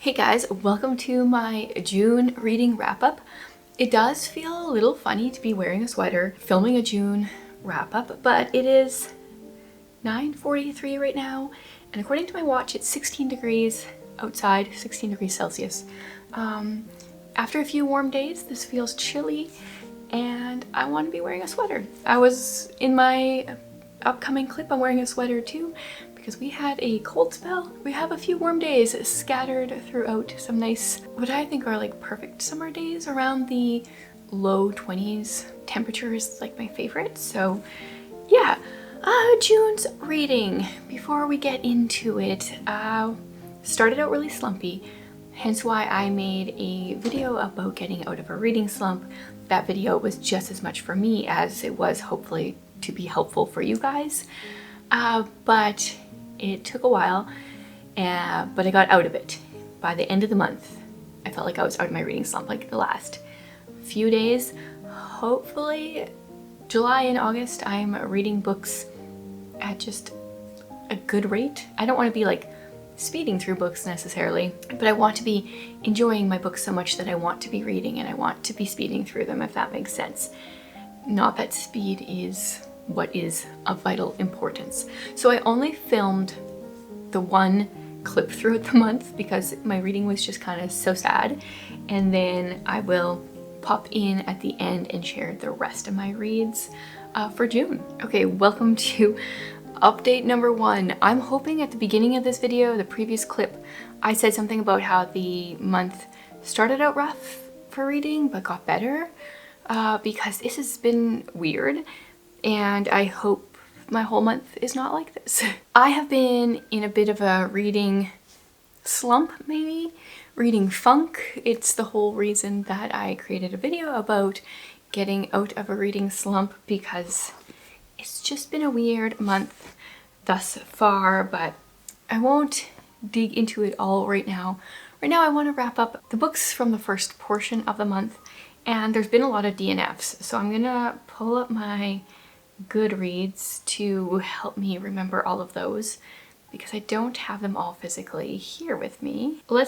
Hey guys, welcome to my June reading wrap-up. It does feel a little funny to be wearing a sweater, filming a June wrap-up, but it is 9:43 right now, and according to my watch, it's 16 degrees outside, 16 degrees Celsius. After a few warm days, this feels chilly, and I want to be wearing a sweater. I was in my upcoming clip, I'm wearing a sweater too, because we had a cold spell. We have a few warm days scattered throughout some nice, what I think are like perfect summer days around the low 20s. Temperature is like my favorite. So yeah, June's reading. Before we get into it, started out really slumpy, hence why I made a video about getting out of a reading slump. That video was just as much for me as it was hopefully to be helpful for you guys. But it took a while, but I got out of it. By the end of the month, I felt like I was out of my reading slump, like the last few days. Hopefully, July and August, I'm reading books at just a good rate. I don't want to be like speeding through books necessarily, but I want to be enjoying my books so much that I want to be reading and I want to be speeding through them, if that makes sense. Not that speed is what is of vital importance. So I only filmed the one clip throughout the month because my reading was just kind of so sad, and then I will pop in at the end and share the rest of my reads for June. Okay, welcome to update number 1. I'm hoping at the beginning of this video, the previous clip, I said something about how the month started out rough for reading but got better, because this has been weird. And I hope my whole month is not like this. I have been in a bit of a reading slump, maybe? Reading funk. It's the whole reason that I created a video about getting out of a reading slump, because it's just been a weird month thus far, but I won't dig into it all right now. Right now I want to wrap up the books from the first portion of the month, and there's been a lot of DNFs, so I'm gonna pull up my Goodreads to help me remember all of those, because I don't have them all physically here with me. We're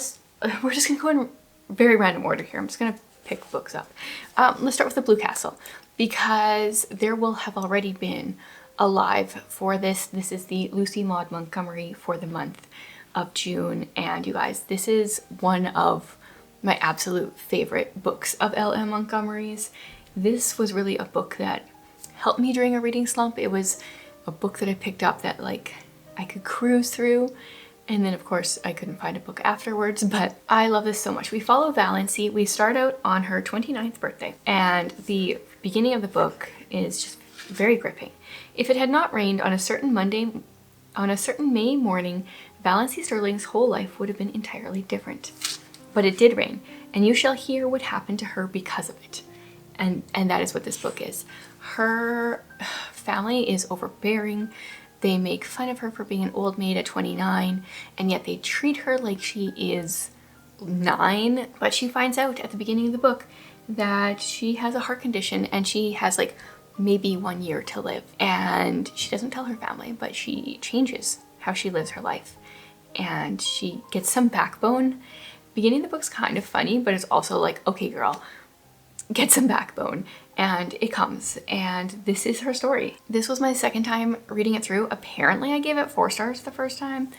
just gonna go in very random order here. I'm just gonna pick books up. Let's start with the Blue Castle, because there will have already been a live for this. This is the Lucy Maud Montgomery for the month of June, and you guys, this is one of my absolute favorite books of L.M. Montgomery's. This was really a book that helped me during a reading slump. It was a book that I picked up that like I could cruise through, and then of course I couldn't find a book afterwards, but I love this so much. We follow Valency. We start out on her 29th birthday, and the beginning of the book is just very gripping. If it had not rained on a certain May morning, Valency Sterling's whole life would have been entirely different. But it did rain, and you shall hear what happened to her because of it. And that is what this book is. Her family is overbearing. They make fun of her for being an old maid at 29, and yet they treat her like she is 9. But she finds out at the beginning of the book that she has a heart condition and she has like maybe 1 year to live. And she doesn't tell her family, but she changes how she lives her life. And she gets some backbone. Beginning of the book's kind of funny, but it's also like, okay girl, get some backbone, and it comes, and this is her story. This was my second time reading it through. Apparently I gave it 4 stars the first time.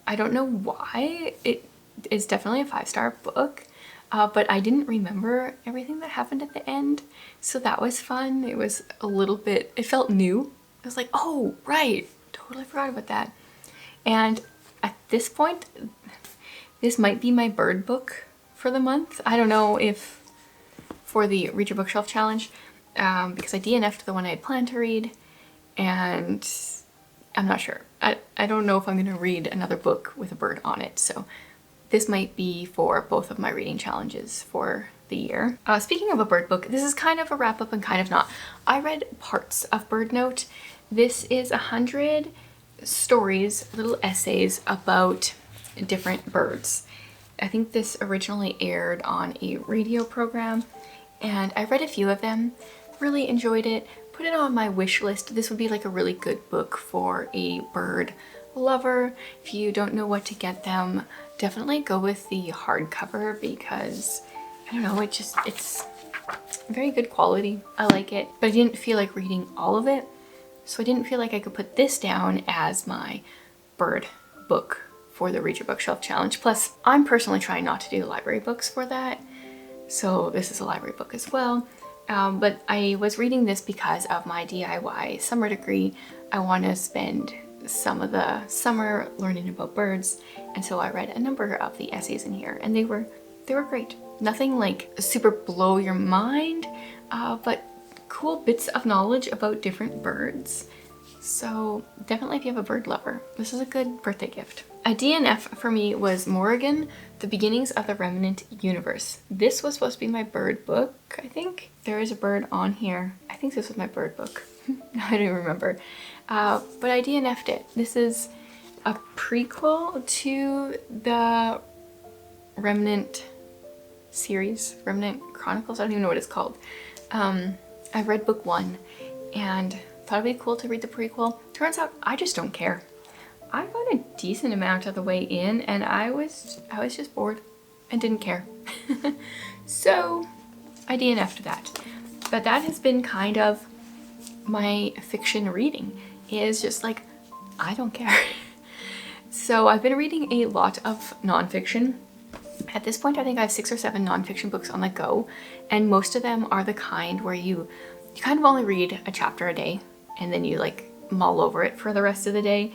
I don't know why. It is definitely a 5-star book, but I didn't remember everything that happened at the end, so that was fun. It was a little bit, it felt new. I was like, oh right, totally forgot about that. And at this point, this might be my bird book for the month. I don't know if for the Read Your Bookshelf challenge, because I DNF'd the one I had planned to read, and I'm not sure. I don't know if I'm gonna read another book with a bird on it, so this might be for both of my reading challenges for the year. Speaking of a bird book, this is kind of a wrap up and kind of not. I read parts of Bird Note. This is 100 stories, little essays about different birds. I think this originally aired on a radio program, and I read a few of them, really enjoyed it, put it on my wish list. This would be like a really good book for a bird lover. If you don't know what to get them, definitely go with the hardcover because, I don't know, it's very good quality. I like it, but I didn't feel like reading all of it. So I didn't feel like I could put this down as my bird book for the Read Your Bookshelf Challenge. Plus, I'm personally trying not to do library books for that. So this is a library book as well. But I was reading this because of my DIY summer degree. I want to spend some of the summer learning about birds. And so I read a number of the essays in here and they were great. Nothing like super blow your mind, but cool bits of knowledge about different birds. So definitely if you have a bird lover, this is a good birthday gift. A DNF for me was Morrighan, The Beginnings of the Remnant Universe. This was supposed to be my bird book, I think. There is a bird on here. I think this was my bird book. I don't remember. But I DNF'd it. This is a prequel to the Remnant series, Remnant Chronicles. I don't even know what it's called. I read book 1 and thought it'd be cool to read the prequel. Turns out I just don't care. I got a decent amount of the way in and I was just bored and didn't care. So I DNF'd that. But that has been kind of my fiction reading, is just like, I don't care. So I've been reading a lot of nonfiction. At this point, I think I have 6 or 7 nonfiction books on the go, and most of them are the kind where you kind of only read a chapter a day and then you like mull over it for the rest of the day.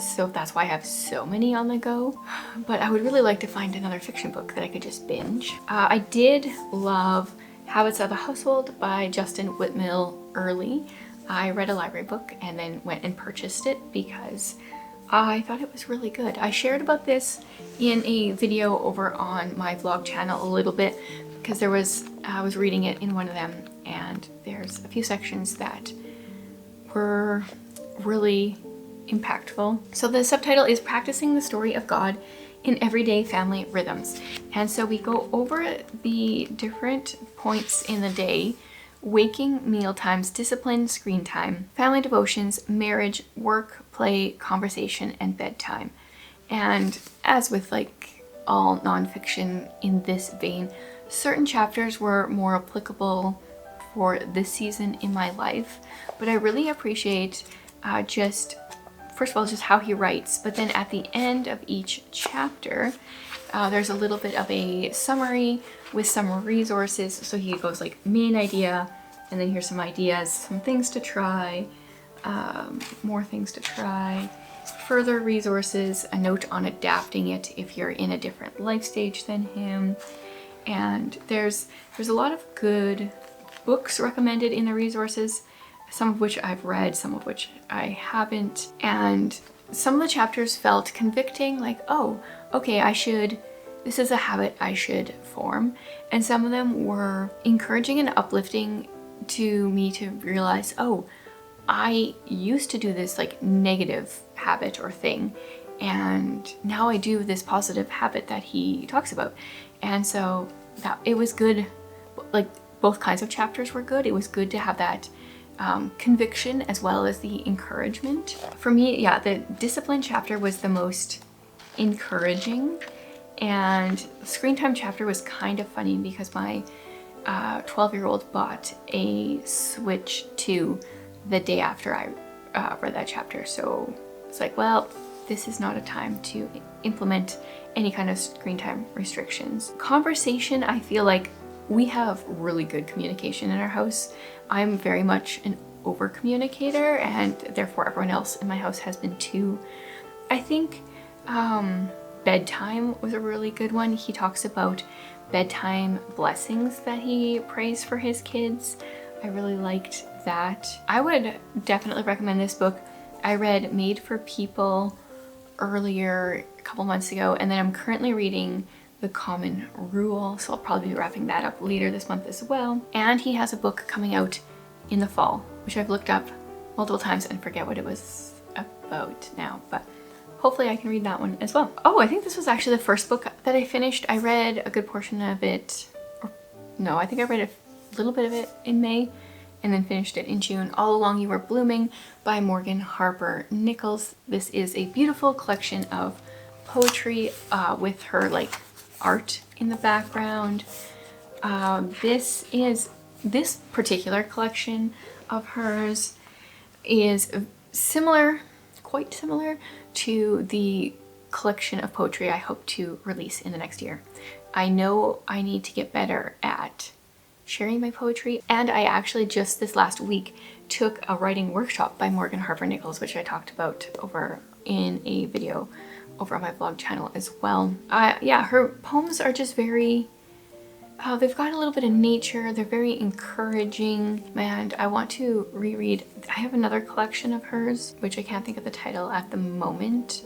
So that's why I have so many on the go. But I would really like to find another fiction book that I could just binge. I did love Habits of a Household by Justin Whitmell early. I read a library book and then went and purchased it because I thought it was really good. I shared about this in a video over on my vlog channel a little bit because I was reading it in one of them and there's a few sections that were really impactful. So the subtitle is Practicing the Story of God in Everyday Family Rhythms. And so we go over the different points in the day: waking, meal times, discipline, screen time, family devotions, marriage, work, play, conversation, and bedtime. And as with like all nonfiction in this vein, certain chapters were more applicable for this season in my life. But I really appreciate first of all, just how he writes, but then at the end of each chapter, there's a little bit of a summary with some resources. So he goes like main idea, and then here's some ideas, some things to try, more things to try, further resources, a note on adapting it if you're in a different life stage than him. And there's a lot of good books recommended in the resources, some of which I've read, some of which I haven't. And some of the chapters felt convicting, like, oh, okay, this is a habit I should form. And some of them were encouraging and uplifting to me to realize, oh, I used to do this like negative habit or thing, and now I do this positive habit that he talks about. And so that it was good, like both kinds of chapters were good. It was good to have that conviction as well as the encouragement. For me, yeah, the discipline chapter was the most encouraging, and the screen time chapter was kind of funny because my 12-year-old bought a Switch 2 the day after I read that chapter. So it's like, well, this is not a time to implement any kind of screen time restrictions. Conversation, I feel like we have really good communication in our house. I'm very much an over communicator, and therefore everyone else in my house has been too. I think bedtime was a really good one. He talks about bedtime blessings that he prays for his kids. I really liked that. I would definitely recommend this book. I read Made for People earlier a couple months ago, and then I'm currently reading The Common Rule, so I'll probably be wrapping that up later this month as well. And he has a book coming out in the fall, which I've looked up multiple times and forget what it was about now, but hopefully I can read that one as well. Oh, I think this was actually the first book that I finished. I read a good portion of it, or no, I think I read a little bit of it in May, and then finished it in June. All Along You Were Blooming by Morrighan Harper Nichols. This is a beautiful collection of poetry with her like art in the background. This particular collection of hers is similar, quite similar to the collection of poetry I hope to release in the next year. I know I need to get better at sharing my poetry, and I actually just this last week took a writing workshop by Morrighan Harper Nichols, which I talked about over in a video over on my blog channel as well. Yeah, her poems are just very, they've got a little bit of nature, they're very encouraging, and I want to reread. I have another collection of hers, which I can't think of the title at the moment,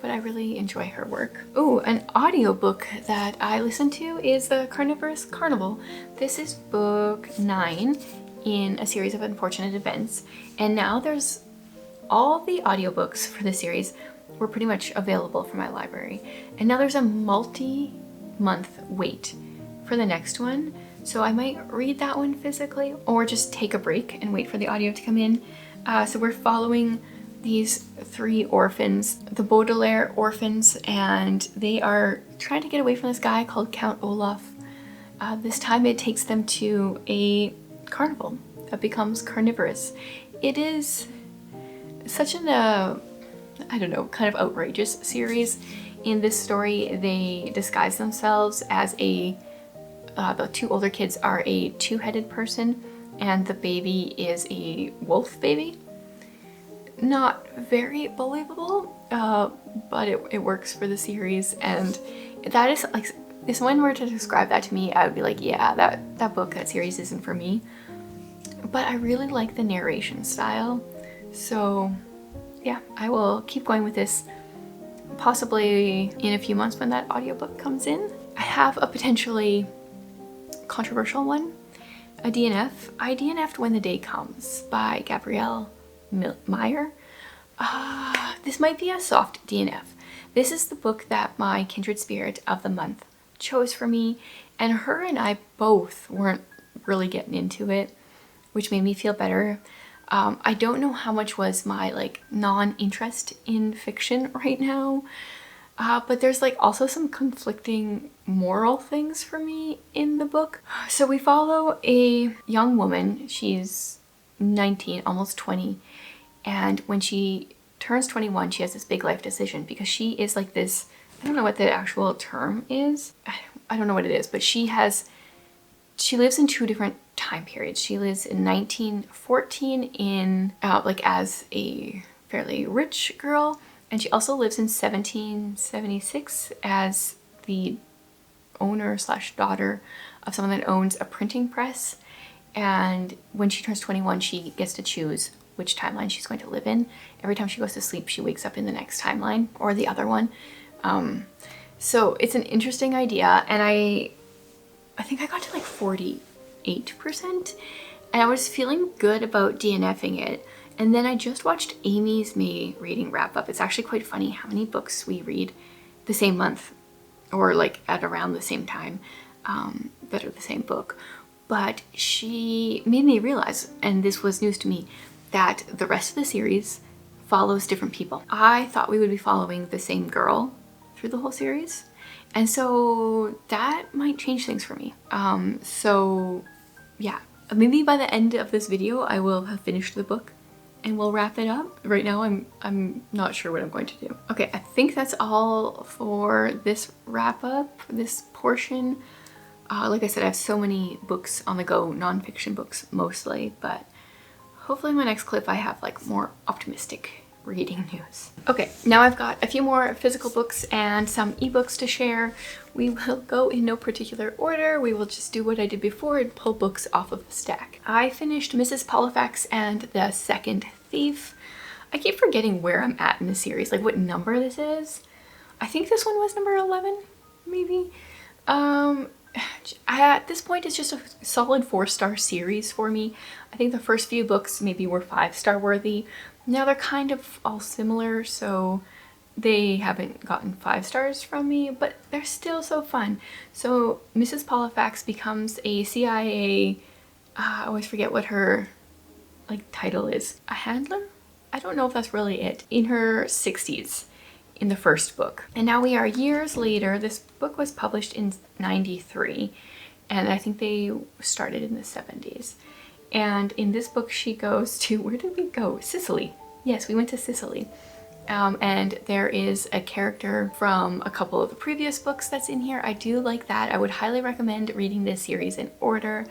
but I really enjoy her work. Oh, an audiobook that I listened to is the Carnivorous Carnival. This is book 9 in a series of unfortunate events, and now there's all the audiobooks for the series were pretty much available from my library, and now there's a multi-month wait for the next one, so I might read that one physically or just take a break and wait for the audio to come in. So we're following these 3 orphans, the Baudelaire orphans, and they are trying to get away from this guy called Count Olaf. This time it takes them to a carnival that becomes carnivorous. It is such an, I don't know, kind of outrageous series. In this story, they disguise themselves as the 2 older kids are a 2-headed person, and the baby is a wolf baby. Not very believable, but it works for the series, and that is like, if someone were to describe that to me, I would be like, yeah, that series isn't for me. But I really like the narration style, so yeah, I will keep going with this, possibly in a few months when that audiobook comes in. I have a potentially controversial one, a DNF. I DNF'd When the Day Comes by Gabrielle Meyer. This might be a soft DNF. This is the book that my kindred spirit of the month chose for me, and her and I both weren't really getting into it, which made me feel better. I don't know how much was my like non-interest in fiction right now, but there's like also some conflicting moral things for me in the book. So we follow a young woman, she's 19, almost 20, and when she turns 21, she has this big life decision because she is like this, I don't know what the actual term is, I don't know what it is, but she lives in 2 different time periods. She lives in 1914 in like as a fairly rich girl, and she also lives in 1776 as the owner / daughter of someone that owns a printing press. And when she turns 21, she gets to choose which timeline she's going to live in. Every time she goes to sleep, she wakes up in the next timeline or the other one. So it's an interesting idea, and I think I got to like 48%, and I was feeling good about DNFing it. And then I just watched Amy's May reading wrap up. It's actually quite funny how many books we read the same month, or like at around the same time, that are the same book. But she made me realize, and this was news to me, that the rest of the series follows different people. I thought we would be following the same girl through the whole series, and so that might change things for me. So yeah, maybe by the end of this video I will have finished the book and we'll wrap it up. Right now I'm not sure what I'm going to do. Okay, I think that's all for this wrap up, this portion. Like I said, I have so many books on the go, non-fiction books mostly, but hopefully in my next clip I have like more optimistic reading news. Okay, now I've got a few more physical books and some ebooks to share. We will go in no particular order. We will just do what I did before and pull books off of the stack. I finished Mrs. Pollifax and the Second Thief. I keep forgetting where I'm at in the series, like what number this is. I think this one was number 11, maybe. At this point, it's just a solid 4-star series for me. I think the first few books maybe were 5-star worthy. Now they're kind of all similar, so they haven't gotten 5 stars from me, but they're still so fun. So Mrs. Pollifax becomes a CIA I always forget what her like title is. A handler? I don't know if that's really it. In her 60s in the first book. And now we are years later. This book was published in 93 and I think they started in the 70s. And in this book she goes to, where did we go? Sicily. Yes, we went to Sicily. And there is a character from a couple of the previous books that's in here. I do like that. I would highly recommend reading this series in order.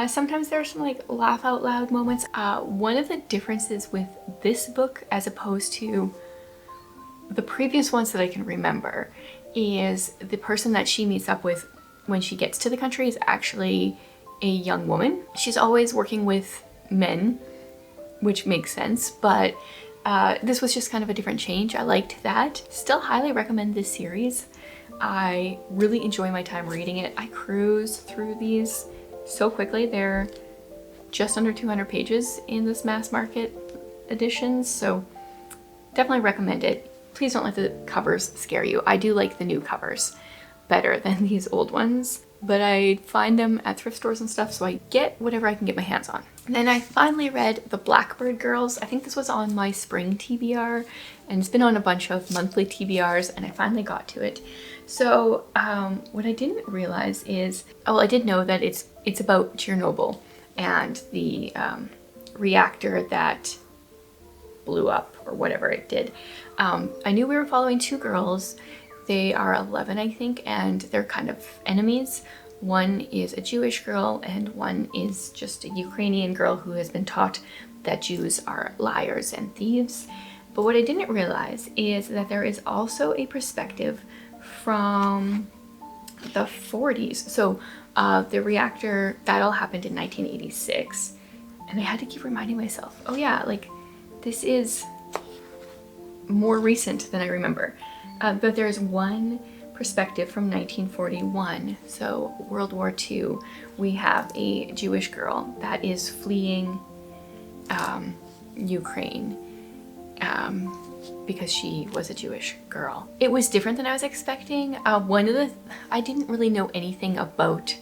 Sometimes there are some like laugh out loud moments. One of the differences with this book as opposed to the previous ones that I can remember is the person that she meets up with when she gets to the country is actually a young woman. She's always working with men, which makes sense, but this was just kind of a different change. I liked that. Still highly recommend this series. I really enjoy my time reading it. I cruise through these so quickly. They're just under 200 pages in this mass market edition, so definitely recommend it. Please don't let the covers scare you. I do like the new covers better than these old ones, but I find them at thrift stores and stuff, so I get whatever I can get my hands on. And then I finally read The Blackbird Girls. I think this was on my spring TBR, and it's been on a bunch of monthly TBRs, and I finally got to it. So what I didn't realize is, oh, I did know that it's about Chernobyl and the reactor that blew up or whatever it did. I knew we were following two girls. They are 11, I think, and they're kind of enemies. One is a Jewish girl and one is just a Ukrainian girl who has been taught that Jews are liars and thieves. But what I didn't realize is that there is also a perspective from the 40s. So the reactor, that all happened in 1986. And I had to keep reminding myself, oh yeah, like this is more recent than I remember. But there's one perspective from 1941, so World War II. We have a Jewish girl that is fleeing Ukraine because she was a Jewish girl. It was different than I was expecting. I didn't really know anything about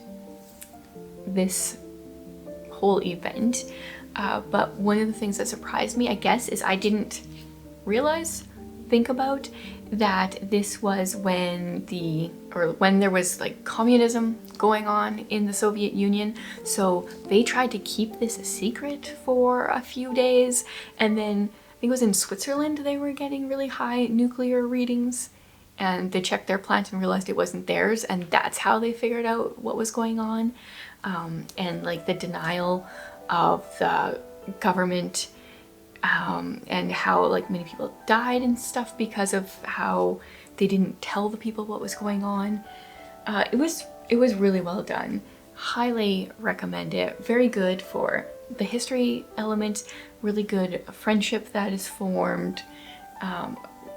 this whole event, but one of the things that surprised me, I guess, is I didn't think about that this was when there was like communism going on in the Soviet Union. So they tried to keep this a secret for a few days, and then I think it was in Switzerland they were getting really high nuclear readings, and they checked their plant and realized it wasn't theirs, and that's how they figured out what was going on. And like the denial of the government, and how like many people died and stuff because of how they didn't tell the people what was going on. It was really well done. Highly recommend it. Very good for the history element, really good friendship that is formed,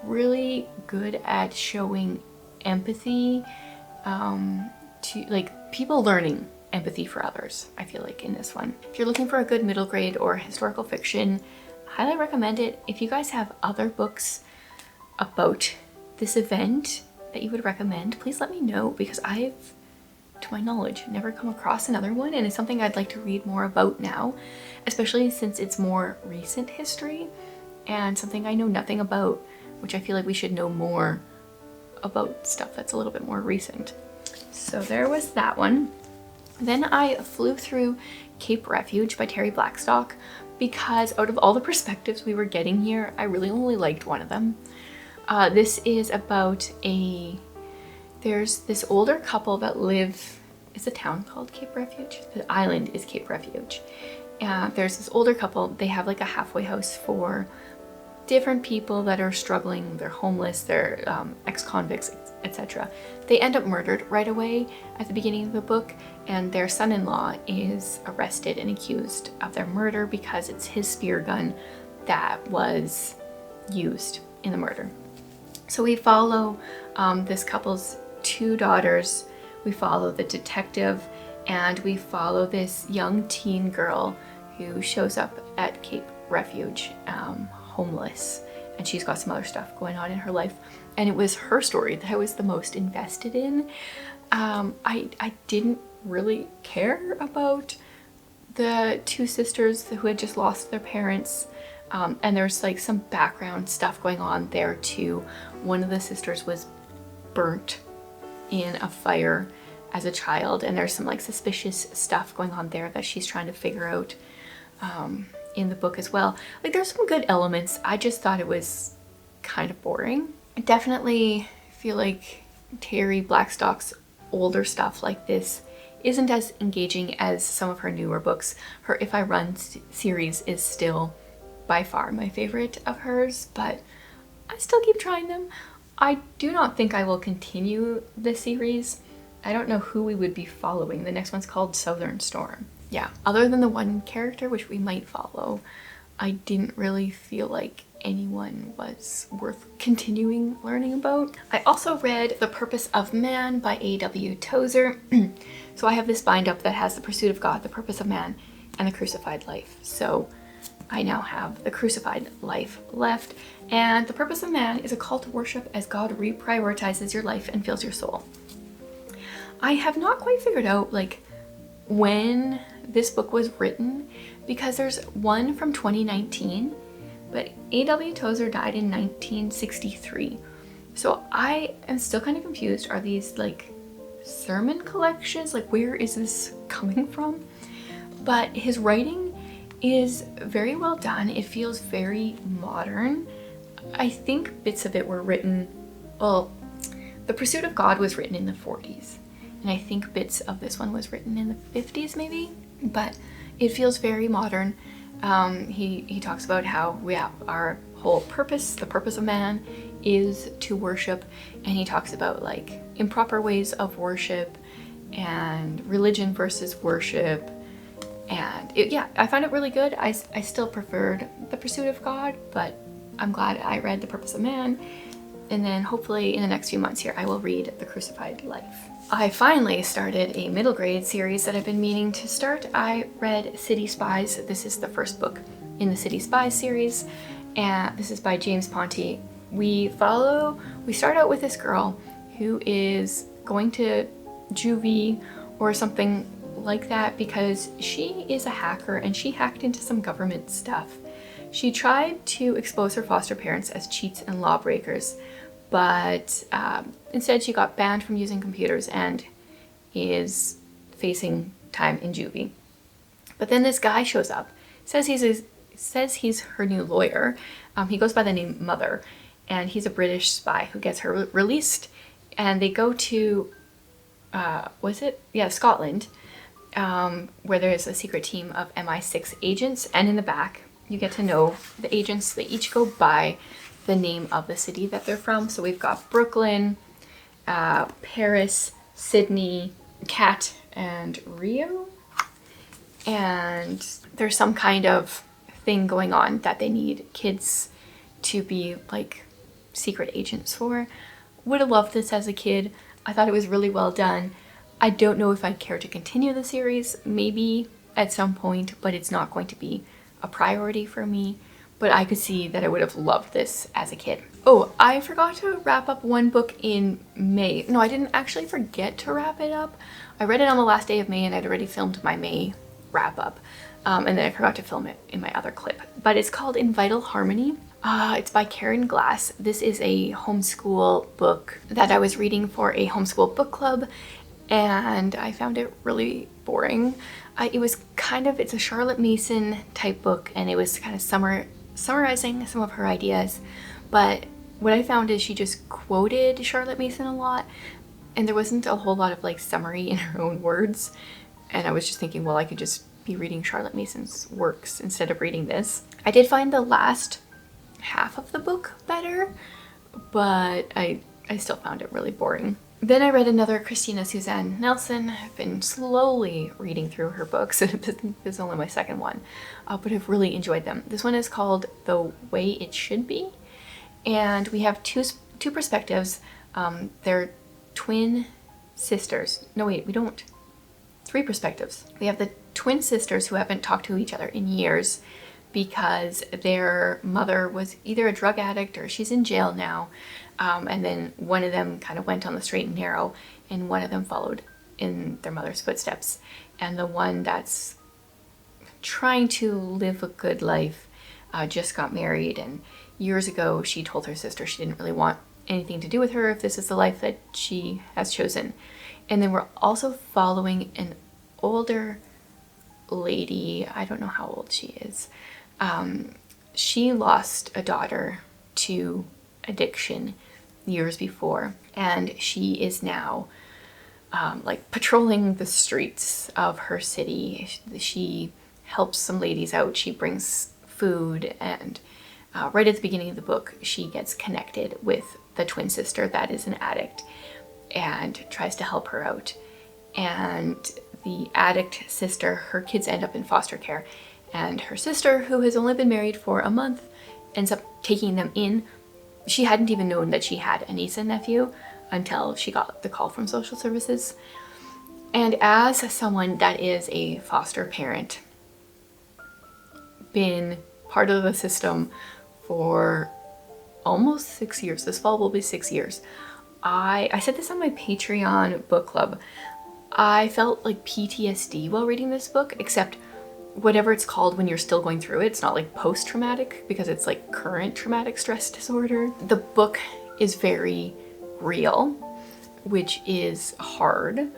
really good at showing empathy, to like people learning empathy for others, I feel like, in this one. If you're looking for a good middle grade or historical fiction, highly recommend it. If you guys have other books about this event that you would recommend, please let me know, because I've, to my knowledge, never come across another one, and it's something I'd like to read more about now, especially since it's more recent history and something I know nothing about, which I feel like we should know more about stuff that's a little bit more recent. So there was that one. Then I flew through Cape Refuge by Terry Blackstock, because out of all the perspectives we were getting here, I really only liked one of them. This is about there's this older couple that live, is a town called Cape Refuge? The island is Cape Refuge. There's this older couple, they have like a halfway house for different people that are struggling, they're homeless, they're ex-convicts, etc. They end up murdered right away at the beginning of the book, and their son-in-law is arrested and accused of their murder because it's his spear gun that was used in the murder. So we follow this couple's two daughters, we follow the detective, and we follow this young teen girl who shows up at Cape Refuge, homeless, and she's got some other stuff going on in her life, and it was her story that I was the most invested in. I didn't really care about the two sisters who had just lost their parents, and there's like some background stuff going on there too. One of the sisters was burnt in a fire as a child, and there's some like suspicious stuff going on there that she's trying to figure out in the book as well. Like there's some good elements. I just thought it was kind of boring. I definitely feel like Terry Blackstock's older stuff like this isn't as engaging as some of her newer books. Her If I Run series is still by far my favorite of hers, but I still keep trying them. I do not think I will continue the series. I don't know who we would be following. The next one's called Southern Storm. Yeah, other than the one character which we might follow, I didn't really feel like anyone was worth continuing learning about. I also read The Purpose of Man by A.W. Tozer. So I have this bind up that has The Pursuit of God, The Purpose of Man, and The Crucified Life. So I now have The Crucified Life left. And The Purpose of Man is a call to worship as God reprioritizes your life and fills your soul. I have not quite figured out like when this book was written, because there's one from 2019, but A.W. Tozer died in 1963. So I am still kind of confused. Are these like sermon collections? Like where is this coming from? But his writing is very well done. It feels very modern. I think bits of it were written, well, The Pursuit of God was written in the 40s. And I think bits of this one was written in the 50s maybe, but it feels very modern. He talks about how our whole purpose, the purpose of man, is to worship, and he talks about like improper ways of worship and religion versus worship, and I found it really good. I still preferred The Pursuit of God, but I'm glad I read The Purpose of Man, and then hopefully in the next few months here I will read The Crucified Life. I finally started a middle grade series that I've been meaning to start. I read City Spies. This is the first book in the City Spies series, and this is by James Ponti. We start out with this girl who is going to juvie or something like that because she is a hacker and she hacked into some government stuff. She tried to expose her foster parents as cheats and lawbreakers, but instead she got banned from using computers and is facing time in juvie. But then this guy shows up, says he's her new lawyer. He goes by the name Mother, and he's a British spy who gets her released, and they go to Scotland, where there's a secret team of MI6 agents, and in the back you get to know the agents. They each go by the name of the city that they're from. So we've got Brooklyn, Paris, Sydney, Cat, and Rio. And there's some kind of thing going on that they need kids to be like secret agents for. Would have loved this as a kid. I thought it was really well done. I don't know if I'd care to continue the series, maybe at some point, but it's not going to be a priority for me. But I could see that I would have loved this as a kid. Oh, I forgot to wrap up one book in May. No, I didn't actually forget to wrap it up. I read it on the last day of May and I'd already filmed my May wrap up. And then I forgot to film it in my other clip. But it's called In Vital Harmony. It's by Karen Glass. This is a homeschool book that I was reading for a homeschool book club, and I found it really boring. It's a Charlotte Mason type book, and it was kind of summarizing some of her ideas. But what I found is she just quoted Charlotte Mason a lot, and there wasn't a whole lot of like summary in her own words. And I was just thinking, well, I could just be reading Charlotte Mason's works instead of reading this. I did find the last half of the book better, but I still found it really boring. Then I read another Christina Suzanne Nelson. I've been slowly reading through her books. This is only my second one, but I've really enjoyed them. This one is called The Way It Should Be, and we have two perspectives. They're twin sisters. No wait, we don't. Three perspectives. We have the twin sisters who haven't talked to each other in years because their mother was either a drug addict or she's in jail now. And then one of them kind of went on the straight and narrow, and one of them followed in their mother's footsteps. And the one that's trying to live a good life, just got married, and years ago she told her sister she didn't really want anything to do with her if this is the life that she has chosen. And then we're also following an older lady. I don't know how old she is. She lost a daughter to addiction years before, and she is now like patrolling the streets of her city. She helps some ladies out. She brings food, and right at the beginning of the book she gets connected with the twin sister that is an addict and tries to help her out. And the addict sister, her kids end up in foster care, and her sister, who has only been married for a month, ends up taking them in. She hadn't even known that she had a niece and nephew until she got the call from social services. And as someone that is a foster parent, been part of the system for almost 6 years, this fall will be 6 years. I said this on my Patreon book club. I felt like PTSD while reading this book, except whatever it's called when you're still going through it. It's not like post-traumatic, because it's like current traumatic stress disorder. The book is very real, which is hard.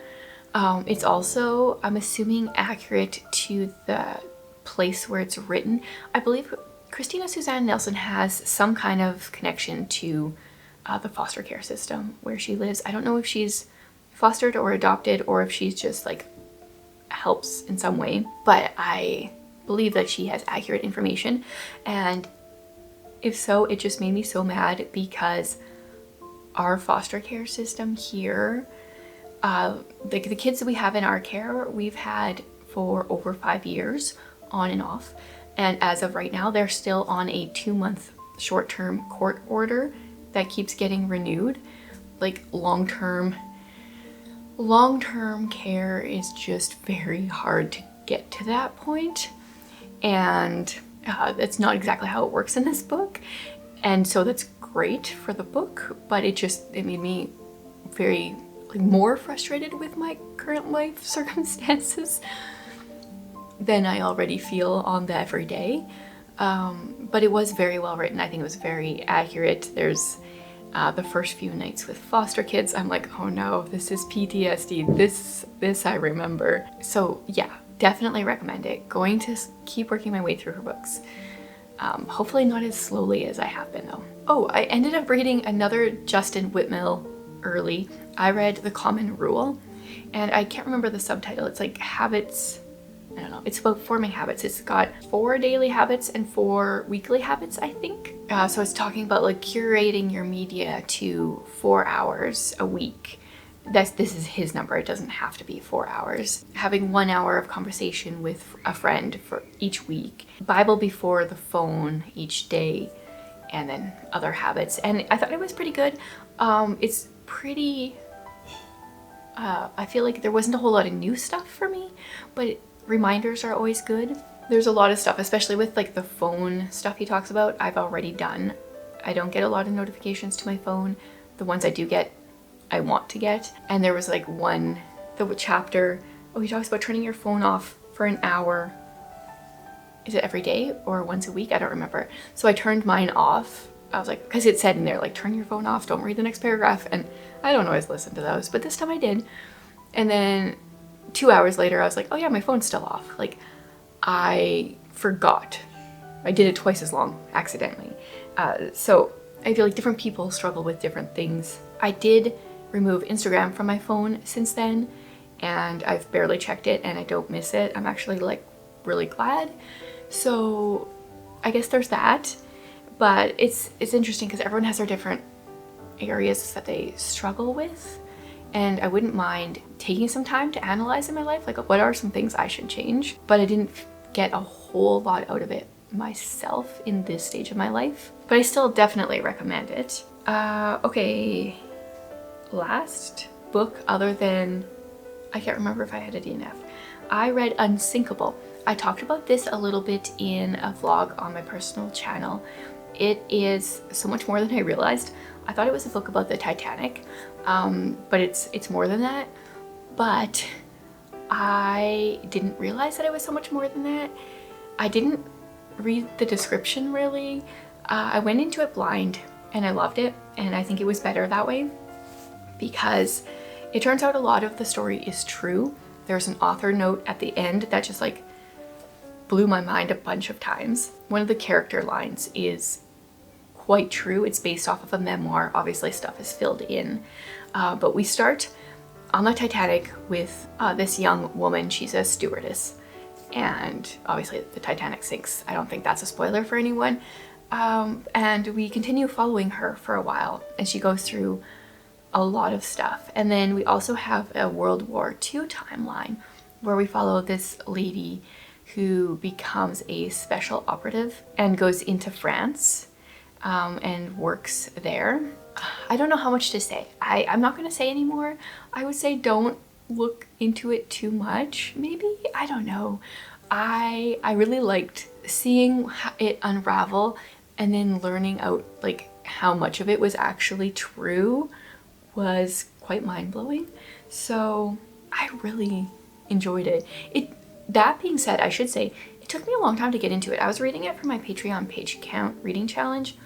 It's also, I'm assuming, accurate to the place where it's written. I believe Christina Suzanne Nelson has some kind of connection to the foster care system where she lives. I don't know if she's fostered or adopted, or if she's just like helps in some way, but I believe that she has accurate information. And if so, it just made me so mad, because our foster care system here, the kids that we have in our care, we've had for over 5 years on and off. And as of right now, they're still on a 2-month short-term court order that keeps getting renewed. Like long-term care is just very hard to get to that point. And that's not exactly how it works in this book. And so that's great for the book, but it made me very more frustrated with my current life circumstances than I already feel on the everyday. But it was very well written. I think it was very accurate. There's the first few nights with foster kids, I'm like, oh no, this is PTSD. This I remember. So yeah, definitely recommend it. Going to keep working my way through her books. Hopefully not as slowly as I have been though. Oh, I ended up reading another Justin Whitmel early. I read The Common Rule, and I can't remember the subtitle. It's like habits. I don't know. It's about forming habits. It's got 4 daily habits and 4 weekly habits, I think. So it's talking about like curating your media to 4 hours a week. This is his number. It doesn't have to be 4 hours. Having 1 hour of conversation with a friend for each week. Bible before the phone each day, and then other habits. And I thought it was pretty good. It's pretty, I feel like there wasn't a whole lot of new stuff for me, but reminders are always good. There's a lot of stuff, especially with like the phone stuff he talks about, I've already done. I don't get a lot of notifications to my phone. The ones I do get, I want to get. And there was like the chapter, he talks about turning your phone off for an hour. Is it every day or once a week? I don't remember. So I turned mine off. I was like, because it said in there, like, turn your phone off, don't read the next paragraph. And I don't always listen to those, but this time I did. And then 2 hours later, I was like, oh yeah, my phone's still off. Like, I forgot. I did it twice as long, accidentally. So I feel like different people struggle with different things. I did remove Instagram from my phone since then, and I've barely checked it, and I don't miss it. I'm actually like really glad. So I guess there's that. But it's interesting because everyone has their different areas that they struggle with. And I wouldn't mind taking some time to analyze in my life, like what are some things I should change? But I didn't get a whole lot out of it myself in this stage of my life. But I still definitely recommend it. Okay, last book other than, I can't remember if I had a DNF. I read Unsinkable. I talked about this a little bit in a vlog on my personal channel. It is so much more than I realized. I thought it was a book about the Titanic, but it's more than that. But I didn't realize that it was so much more than that. I didn't read the description really. I went into it blind and I loved it, and I think it was better that way because it turns out a lot of the story is true. There's an author note at the end that just like blew my mind a bunch of times. One of the character lines is quite true. It's based off of a memoir. Obviously stuff is filled in, but we start on the Titanic with this young woman. She's a stewardess, and obviously the Titanic sinks. I don't think that's a spoiler for anyone. And we continue following her for a while, and she goes through a lot of stuff. And then we also have a World War II timeline where we follow this lady who becomes a special operative and goes into France and works there. I don't know how much to say. I'm not going to say anymore. I would say don't look into it too much, maybe? I don't know. I really liked seeing it unravel and then learning out like how much of it was actually true was quite mind-blowing. So I really enjoyed it. That being said, I should say it took me a long time to get into it. I was reading it for my Patreon page count reading challenge,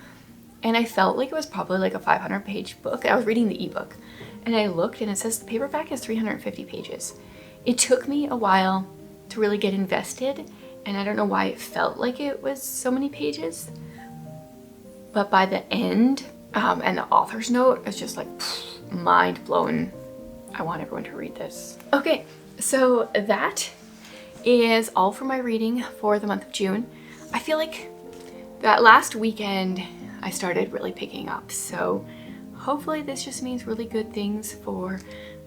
and I felt like it was probably like a 500-page book. I was reading the ebook, and I looked and it says the paperback is 350 pages. It took me a while to really get invested, and I don't know why it felt like it was so many pages. But by the end, and the author's note, it's just like mind blown. I want everyone to read this. Okay, so that is all for my reading for the month of June. I feel like that last weekend I started really picking up, so hopefully this just means really good things for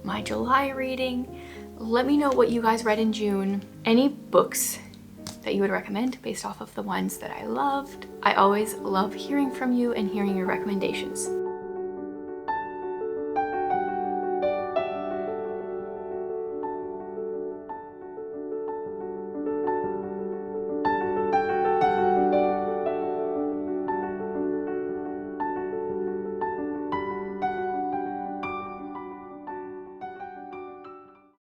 my July reading. Let me know what you guys read in June. Any books that you would recommend based off of the ones that I loved. I always love hearing from you and hearing your recommendations.